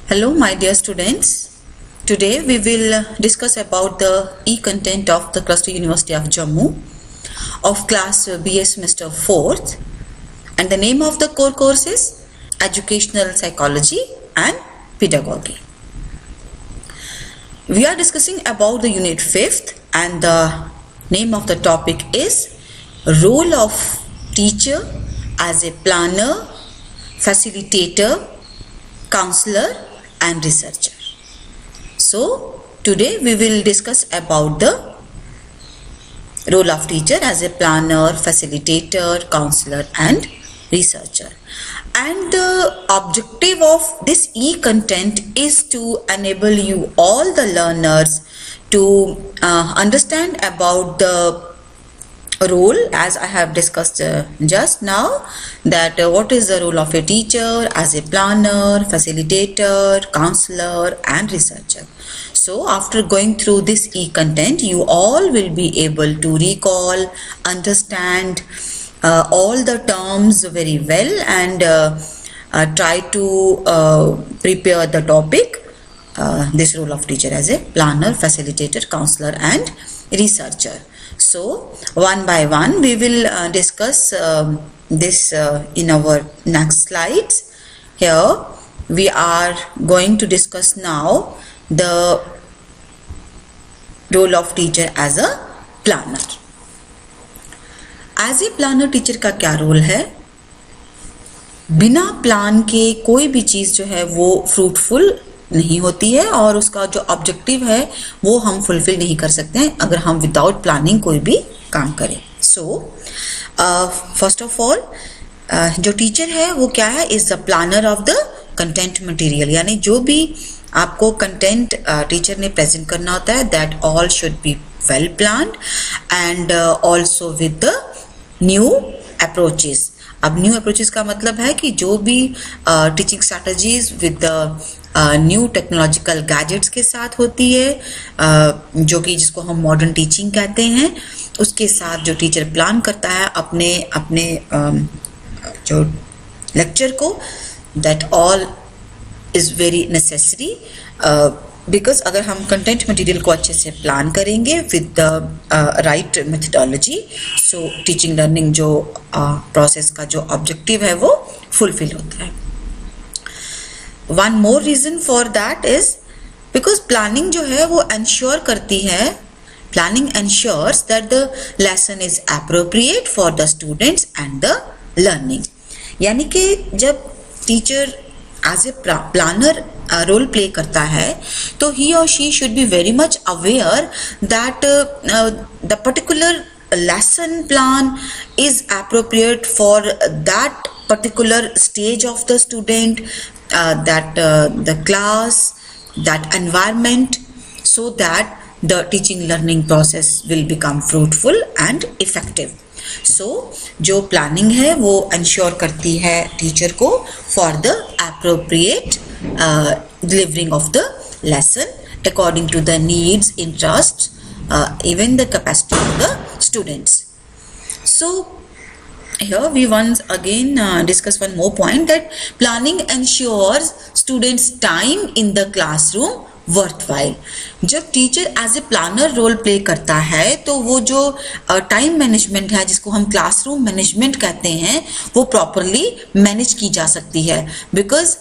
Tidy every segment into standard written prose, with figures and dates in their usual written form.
Hello my dear students. Today we will discuss about the e-content of the Cluster University of Jammu of class BA semester 4th, and the name of the core course is Educational Psychology and Pedagogy. We are discussing about the unit 5th and the name of the topic is Role of Teacher as a Planner, Facilitator, Counselor and Researcher. So today we will discuss about the role of teacher as a planner, facilitator, counselor and researcher. And the objective of this e-content is to enable you all the learners to understand about the role, as I have discussed just now, that what is the role of a teacher as a planner, facilitator, counselor and researcher. So after going through this e-content, you all will be able to recall, understand all the terms very well and try to prepare the topic, this role of teacher as a planner, facilitator, counselor and researcher. So one by one we will discuss this in our next slides. Here we are going to discuss now the role of teacher as a planner. As a planner teacher का क्या role है? बिना plan के कोई भी चीज जो है वो फ्रूटफुल नहीं होती है और उसका जो ऑब्जेक्टिव है वो हम फुलफिल नहीं कर सकते हैं अगर हम विदाउट प्लानिंग कोई भी काम करें. सो फर्स्ट ऑफ ऑल जो टीचर है वो क्या है, is the planner of the content material. यानी जो भी आपको कंटेंट टीचर ने प्रेजेंट करना होता है, that all should be well planned and also with the new approaches. अब न्यू अप्रोचेस का मतलब है कि जो भी teaching strategies with the new technological gadgets के साथ होती है, जो कि जिसको हम मॉडर्न टीचिंग कहते हैं, उसके साथ जो टीचर प्लान करता है अपने अपने जो लेक्चर को, that all is very necessary. Because अगर हम कंटेंट मटेरियल को अच्छे से प्लान करेंगे with the right methodology, so teaching learning जो प्रोसेस का जो ऑब्जेक्टिव है वो फुलफिल होता है. One more reason for that is because planning जो है वो एंश्योर करती है, planning ensures that the lesson is appropriate for the students and the learning. यानी कि जब teacher as a planner role play करता है तो ही और she should be very much aware that the particular lesson plan is appropriate for that particular stage of the student, the class, that environment, so that the teaching learning process will become fruitful and effective. So जो planning है वो ensure करती है teacher को for the appropriate delivering of the lesson according to the needs, interests, even the capacity of the students. So here we once again discuss one more point, that planning ensures students time in the classroom worthwhile. जब teacher as a planner role play करता है तो वो जो time management है, जिसको हम classroom management कहते हैं, वो प्रॉपरली मैनेज की जा सकती है. Because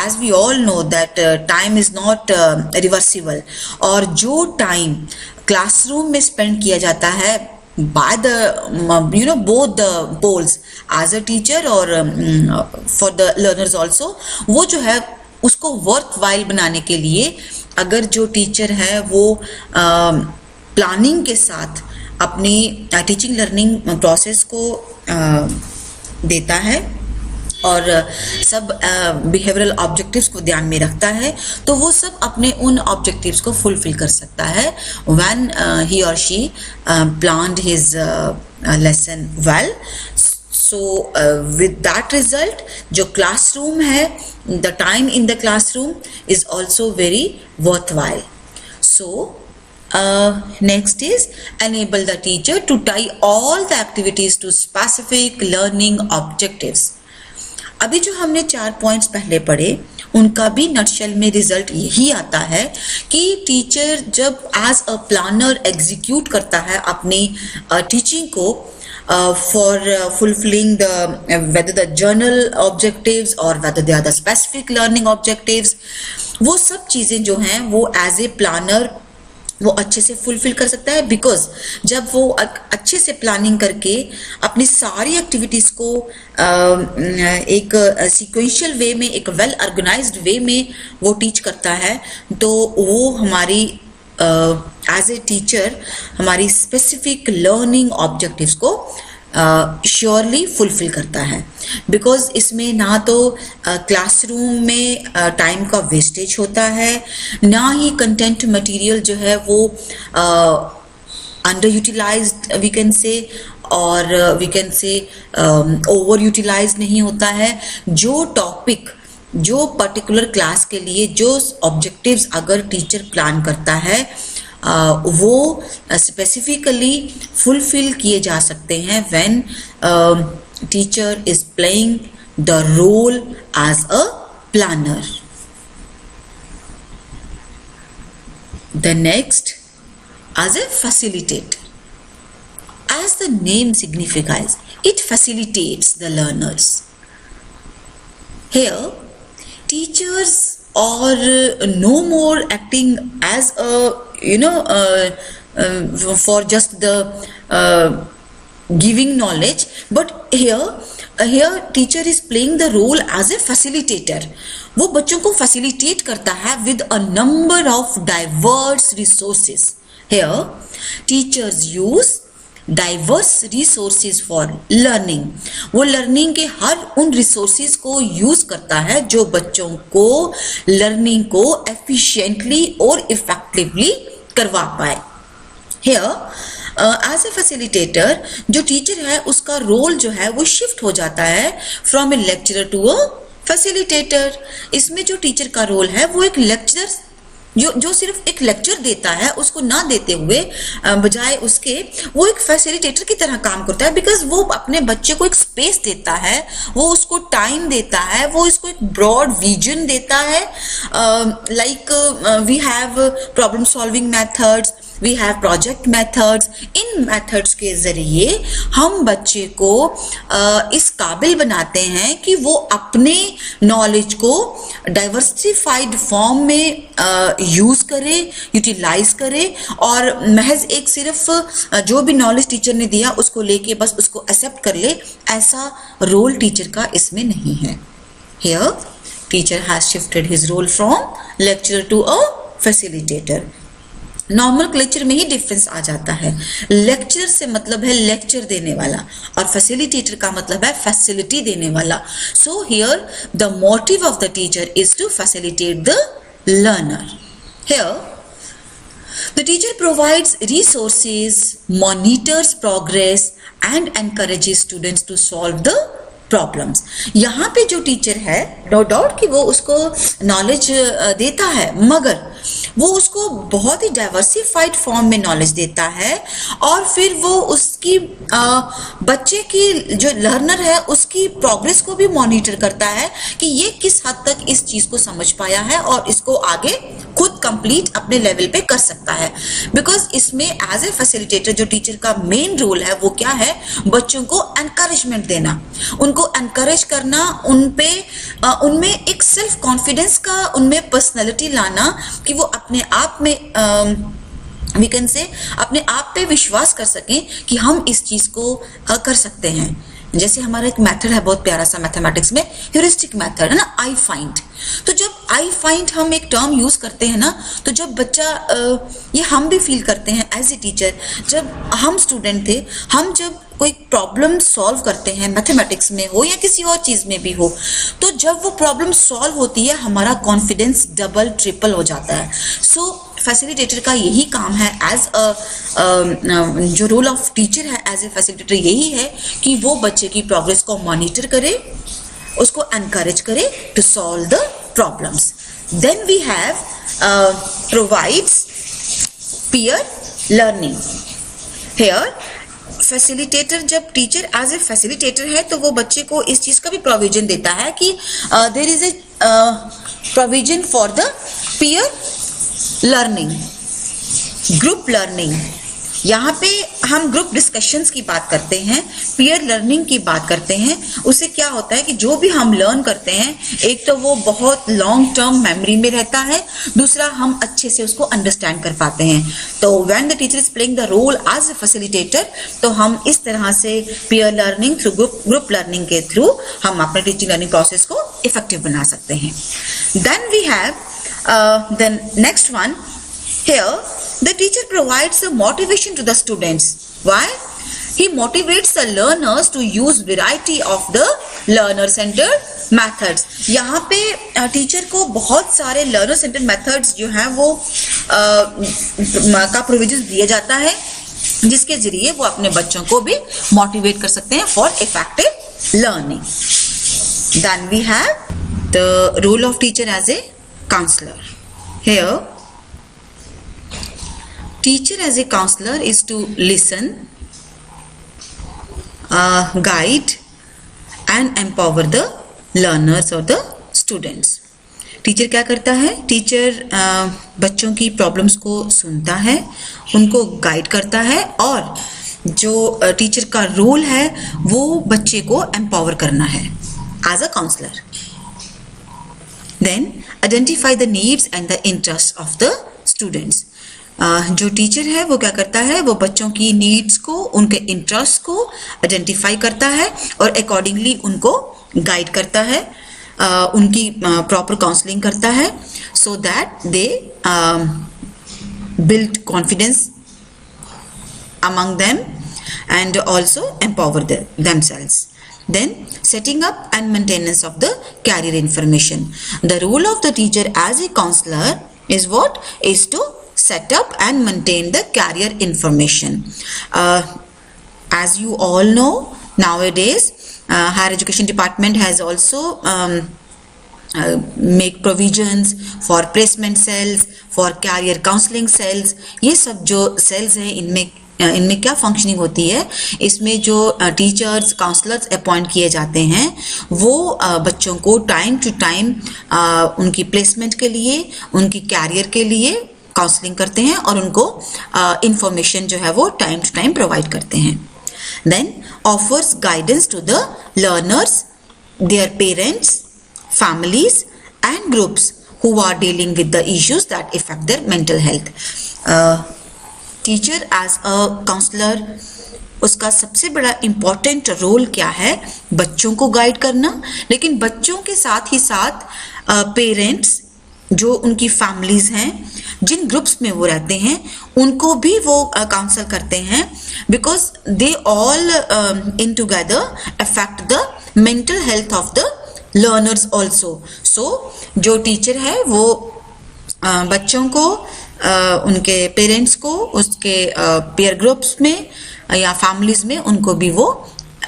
as we all know that time is not reversible, और जो टाइम क्लासरूम में स्पेंड किया जाता है by the both the poles, as a teacher or for the learners also, वो जो है उसको वर्थ वाइल बनाने के लिए अगर जो टीचर है वो प्लानिंग के साथ अपनी टीचिंग लर्निंग प्रोसेस को देता है और सब बिहेवियरल ऑब्जेक्टिव्स को ध्यान में रखता है, तो वो सब अपने उन ऑब्जेक्टिव्स को फुलफिल कर सकता है व्हेन ही और she planned his lesson well. So with that result जो क्लासरूम है, the time in the classroom is also very worthwhile. So next is enable the teacher to tie all the activities to specific learning objectives. अभी जो हमने 4 points पहले पढ़े उनका भी nutshell में रिजल्ट यही आता है कि टीचर जब एज अ प्लानर एग्जीक्यूट करता है अपनी टीचिंग को for fulfilling the whether the journal objectives or whether they are the specific learning objectives, वो सब चीज़ें जो हैं वो एज ए प्लानर वो अच्छे से फुलफिल कर सकता है, बिकॉज जब वो अच्छे से प्लानिंग करके अपनी सारी एक्टिविटीज़ को एक सीक्वेंशियल वे में, एक वेल ऑर्गेनाइज्ड वे में वो टीच करता है, तो वो हमारी एज ए टीचर हमारी स्पेसिफिक लर्निंग ऑब्जेक्टिव्स को श्योरली फुलफिल करता है। बिकॉज इसमें ना तो क्लासरूम में टाइम का वेस्टेज होता है, ना ही कंटेंट मटेरियल जो है वो under utilised we can say, और we can say over utilised नहीं होता है। जो टॉपिक जो पर्टिकुलर क्लास के लिए जो ऑब्जेक्टिव्स अगर टीचर प्लान करता है वो स्पेसिफिकली फुलफिल किए जा सकते हैं when teacher is playing the role as a planner. The next, as a facilitator, as the name signifies, it facilitates the learners. Here teachers are no more acting as a for just the giving knowledge, but here teacher is playing the role as a facilitator. वो बच्चों को facilitate करता है with a number of diverse resources. Here teachers use diverse resources for learning. वो learning के हर उन resources को use करता है जो बच्चों को लर्निंग को एफिशिएंटली और इफेक्टिवली करवा पाए। हियर एज ए फैसिलिटेटर जो टीचर है उसका रोल जो है वो शिफ्ट हो जाता है from a lecturer to a facilitator. इसमें जो टीचर का रोल है वो एक लेक्चरर जो सिर्फ एक लेक्चर देता है उसको ना देते हुए बजाय उसके वो एक फैसिलिटेटर की तरह काम करता है, बिकॉज वो अपने बच्चे को एक स्पेस देता है, वो उसको टाइम देता है, वो इसको एक ब्रॉड विजन देता है। Like we have problem solving methods, we have project methods. इन मेथड्स के जरिए हम बच्चे को इस काबिल बनाते हैं कि वो अपने नॉलेज को डाइवर्सिफाइड फॉर्म में यूज करे, यूटिलाइज करे, और महज एक सिर्फ जो भी नॉलेज टीचर ने दिया उसको लेके बस उसको एक्सेप्ट कर ले, ऐसा रोल टीचर का इसमें नहीं है। Here teacher has shifted his role from lecturer to a facilitator. Normal lecture में ही डिफरेंस आ जाता है। लेक्चर से मतलब है लेक्चर देने वाला और फैसिलिटेटर का मतलब है फैसिलिटी देने वाला। So here the motive of the teacher is to facilitate the learner. Here the teacher provides resources, monitors progress and encourages students to solve the problems. यहाँ पे जो टीचर है नो डाउट कि वो उसको नॉलेज देता है, मगर वो उसको बहुत ही डाइवर्सिफाइड फॉर्म में नॉलेज देता है, और फिर वो उसकी बच्चे की जो लर्नर है उसकी प्रोग्रेस को भी मॉनिटर करता है कि ये किस हद तक इस चीज को समझ पाया है और इसको आगे खुद कंप्लीट अपने लेवल पे कर सकता है। बिकॉज इसमें एज ए फैसिलिटेटर जो टीचर का मेन रोल है वो क्या है, बच्चों को एनकरेजमेंट देना, उनको एनकरेज करना, उनमें एक सेल्फ कॉन्फिडेंस का, उनमें पर्सनैलिटी लाना कि वो अपने आप में वी कैन से अपने आप पे विश्वास कर सकें कि हम इस चीज को कर सकते हैं। जैसे हमारा एक मेथड है बहुत प्यारा सा मैथमेटिक्स में, ह्यूरिस्टिक मेथड है ना, आई फाइंड। तो जब आई फाइंड हम एक टर्म यूज करते हैं ना, तो जब बच्चा ये हम भी फील करते हैं एज ए टीचर, जब हम स्टूडेंट थे, हम जब कोई प्रॉब्लम सॉल्व करते हैं मैथमेटिक्स में हो या किसी और चीज में भी हो, तो जब वो प्रॉब्लम सॉल्व होती है हमारा कॉन्फिडेंस डबल ट्रिपल हो जाता है। सो फैसिलिटेटर का यही काम है, एज अ जो रोल ऑफ टीचर है एज ए फैसिलिटेटर यही है कि वो बच्चे की प्रोग्रेस को मॉनिटर करे, उसको एनकरेज करे to solve the problems. Then we have provides peer learning. Here facilitator, जब टीचर एज ए फैसिलिटेटर है तो वो बच्चे को इस चीज का भी प्रोविजन देता है कि there is a provision for the peer learning, group learning. यहाँ पे हम ग्रुप डिस्कशंस की बात करते हैं, पीयर लर्निंग की बात करते हैं। उससे क्या होता है कि जो भी हम लर्न करते हैं, एक तो वो बहुत लॉन्ग टर्म मेमोरी में रहता है, दूसरा हम अच्छे से उसको अंडरस्टैंड कर पाते हैं। तो when the teacher is playing the role as a facilitator, तो हम इस तरह से peer learning through group learning के थ्रू हम अपने टीचिंग लर्निंग प्रोसेस को इफेक्टिव बना सकते हैं। Then we have the next one here. The teacher provides a motivation to the students. Why? He motivates the learners to use variety of the learner-centered methods. यहाँ पे teacher को बहुत सारे learner-centered methods जो हैं वो का प्रोविजन दिया जाता है, जिसके जरिए वो अपने बच्चों को भी मोटिवेट कर सकते हैं for effective learning. Then we have the role of teacher as a counselor. Here, teacher as a counselor is to listen, guide and empower the learners or the students. Teacher क्या करता है? Teacher बच्चों की problems को सुनता है, उनको guide करता है, और जो टीचर का रोल है वो बच्चे को एम्पावर करना है as a counsellor. Then identify the needs and the interest of the students. जो टीचर है वो क्या करता है? वो बच्चों की नीड्स को, उनके इंटरेस्ट को आइडेंटिफाई करता है और अकॉर्डिंगली उनको गाइड करता है, उनकी प्रॉपर काउंसलिंग करता है, so that they build confidence among them and also empower themselves. Then setting up and maintenance of the career information. The role of the teacher as a counselor is what? Is to set up and maintain the career information. As you all know, nowadays higher education department has also make provisions for placement cells, for career counseling cells. ये सब जो cells हैं इनमें क्या functioning होती है? इसमें जो टीचर्स, काउंसलर्स अपॉइंट किए जाते हैं वो बच्चों को टाइम टू टाइम उनकी प्लेसमेंट के लिए, उनकी कैरियर के लिए काउंसलिंग करते हैं और उनको इंफॉर्मेशन जो है वो टाइम टू टाइम प्रोवाइड करते हैं. Then offers guidance to the learners, their parents, families and groups who are dealing with the issues that effect their mental health. Teacher as a counsellor, उसका सबसे बड़ा important role क्या है? बच्चों को guide करना, लेकिन बच्चों के साथ ही साथ पेरेंट्स, जो उनकी फैमिलीज हैं, जिन ग्रुप्स में वो रहते हैं, उनको भी वो काउंसल करते हैं, because they all in together affect the mental health of the learners also. So जो टीचर है वो बच्चों को, उनके पेरेंट्स को, उसके पीयर ग्रुप्स में या फैमिलीज में, उनको भी वो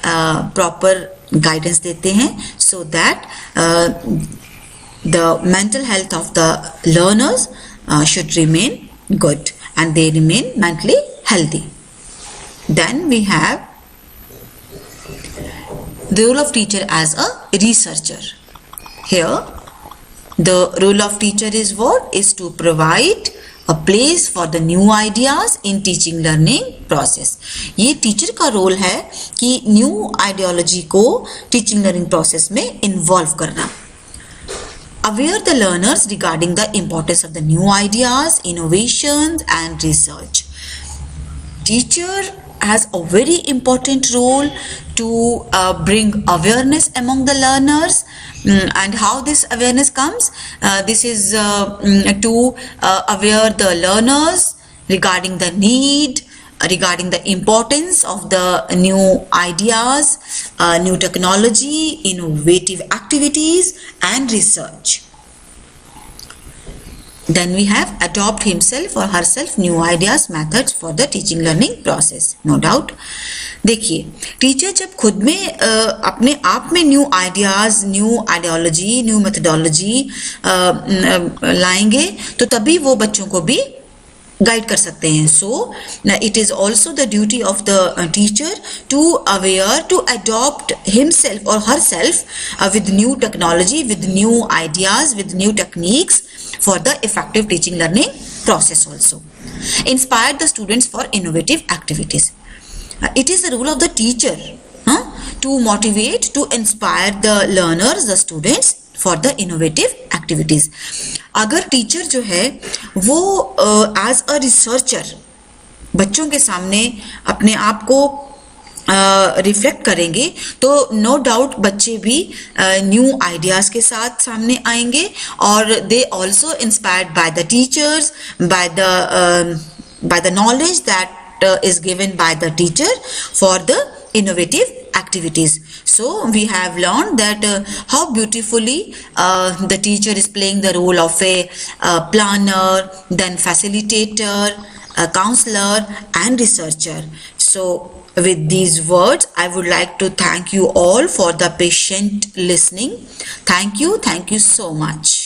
प्रॉपर गाइडेंस देते हैं, so that the mental health of the learners should remain good and they remain mentally healthy. Then we have the role of teacher as a researcher. Here the role of teacher is what? Is to provide a place for the new ideas in teaching learning process. ये teacher का role है कि new ideology को teaching learning process में involve करना. Aware the learners regarding the importance of the new ideas, innovations and research. Teacher has a very important role to bring awareness among the learners, and how this awareness comes? This is to aware the learners regarding the need, regarding the importance of the new ideas, new technology, innovative activities and research. Then we have adopt himself or herself new ideas, methods for the teaching learning process. No doubt. देखिए, teacher जब खुद में अपने आप में new ideas, new ideology, new methodology लाएंगे, तो तभी वो बच्चों को भी गाइड कर सकते हैं. So it is also the duty of the teacher to aware to adopt himself और herself with new technology, with new ideas, with new techniques for the effective teaching learning process also. Inspire the students for innovative activities. It is the role of the teacher to motivate, to inspire the learners, the students for the innovative activities. अगर teacher जो है वो as a researcher बच्चों के सामने अपने आप को रिफ्लेक्ट करेंगे तो नो डाउट बच्चे भी न्यू आइडियाज के साथ सामने आएंगे और they also inspired by the teachers, by the knowledge that is given by the teacher for the innovative activities. So we have learned that how beautifully the teacher is playing the role of a planner, then facilitator, a counselor and researcher. So with these words I would like to thank you all for the patient listening. Thank you so much.